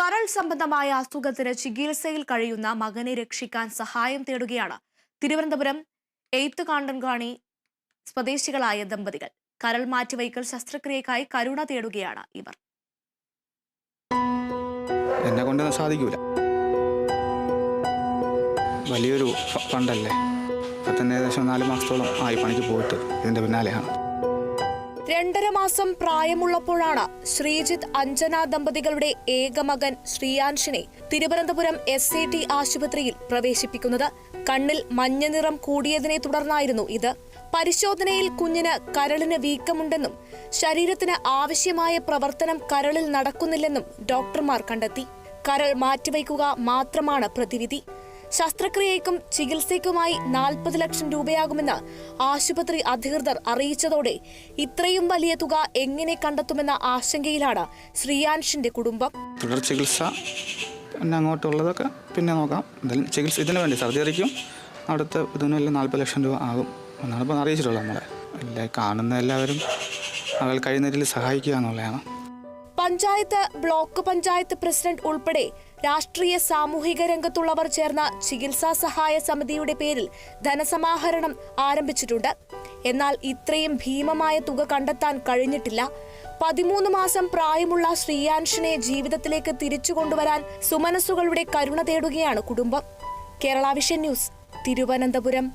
കരൾ സംബന്ധമായ അസുഖത്തിന് ചികിത്സയിൽ കഴിയുന്ന മകനെ രക്ഷിക്കാൻ സഹായം തേടുകയാണ് തിരുവനന്തപുരം എയ്ത്തുകാണ്ടൻകാണി സ്വദേശികളായ ദമ്പതികൾ. കരൾ മാറ്റിവയ്ക്കൽ ശസ്ത്രക്രിയക്കായി കരുണ തേടുകയാണ് ഇവർ. എന്നെ കൊണ്ടൊന്നും സാധിക്കൂല, വലിയൊരു ഫണ്ടല്ലേ. ഇപ്പം തന്നെ ഏകദേശം 4 മാസത്തോളം ആയി പണിക്ക് പോയിട്ട് ഇതിന്റെ പിന്നാലെയാണ്. 2.5 മാസം പ്രായമുള്ളപ്പോഴാണ് ശ്രീജിത്ത് അഞ്ജന ദമ്പതികളുടെ ഏക മകൻ ശ്രീയാൻഷിനെ തിരുവനന്തപുരം SAT ആശുപത്രിയിൽ പ്രവേശിപ്പിക്കുന്നത്. കണ്ണിൽ മഞ്ഞ നിറം കൂടിയതിനെ തുടർന്നായിരുന്നു ഇത്. പരിശോധനയിൽ കുഞ്ഞിന് കരളിന് വീക്കമുണ്ടെന്നും ശരീരത്തിന് ആവശ്യമായ പ്രവർത്തനം കരളിൽ നടക്കുന്നില്ലെന്നും ഡോക്ടർമാർ കണ്ടെത്തി. കരൾ മാറ്റിവയ്ക്കുക മാത്രമാണ് പ്രതിവിധി. ശസ്ത്രക്രിയയ്ക്കും ചികിത്സയ്ക്കുമായി 40 ലക്ഷം രൂപയാകുമെന്ന് ആശുപത്രി അധികൃതർ അറിയിച്ചതോടെ ഇത്രയും വലിയ തുക എങ്ങനെ കണ്ടെത്തുമെന്ന ആശങ്കയിലാണ് ശ്രീയാൻഷിന്റെ കുടുംബം. തുടർ ചികിത്സ പിന്നെ അങ്ങോട്ടുള്ളതൊക്കെ പിന്നെ നോക്കാം. എന്തായാലും ചികിത്സ ഇതിനു വേണ്ടി സർജറിക്കും അവിടുത്തെ ഇതിനെല്ലാം 40 ലക്ഷം രൂപ ആകും എന്നാണ് ഇപ്പോൾ അറിയിച്ചിട്ടുള്ളത്. നമ്മളെ കാണുന്ന എല്ലാവരും അവൾ കഴിയുന്ന രീതിയിൽ സഹായിക്കുക എന്നുള്ളതാണ്. പഞ്ചായത്ത്, ബ്ലോക്ക് പഞ്ചായത്ത് പ്രസിഡന്റ് ഉൾപ്പെടെ രാഷ്ട്രീയ സാമൂഹിക രംഗത്തുള്ളവർ ചേർന്ന ചികിത്സാ സഹായ സമിതിയുടെ പേരിൽ ധനസമാഹരണം ആരംഭിച്ചിട്ടുണ്ട്. എന്നാൽ ഇത്രയും ഭീമമായ തുക കണ്ടെത്താൻ കഴിഞ്ഞിട്ടില്ല. 13 മാസം പ്രായമുള്ള ശ്രീയാൻഷിനെ ജീവിതത്തിലേക്ക് തിരിച്ചു കൊണ്ടുവരാൻ സുമനസ്സുകളുടെ കരുണ തേടുകയാണ് കുടുംബം. Kerala vision news, Thiruvananthapuram.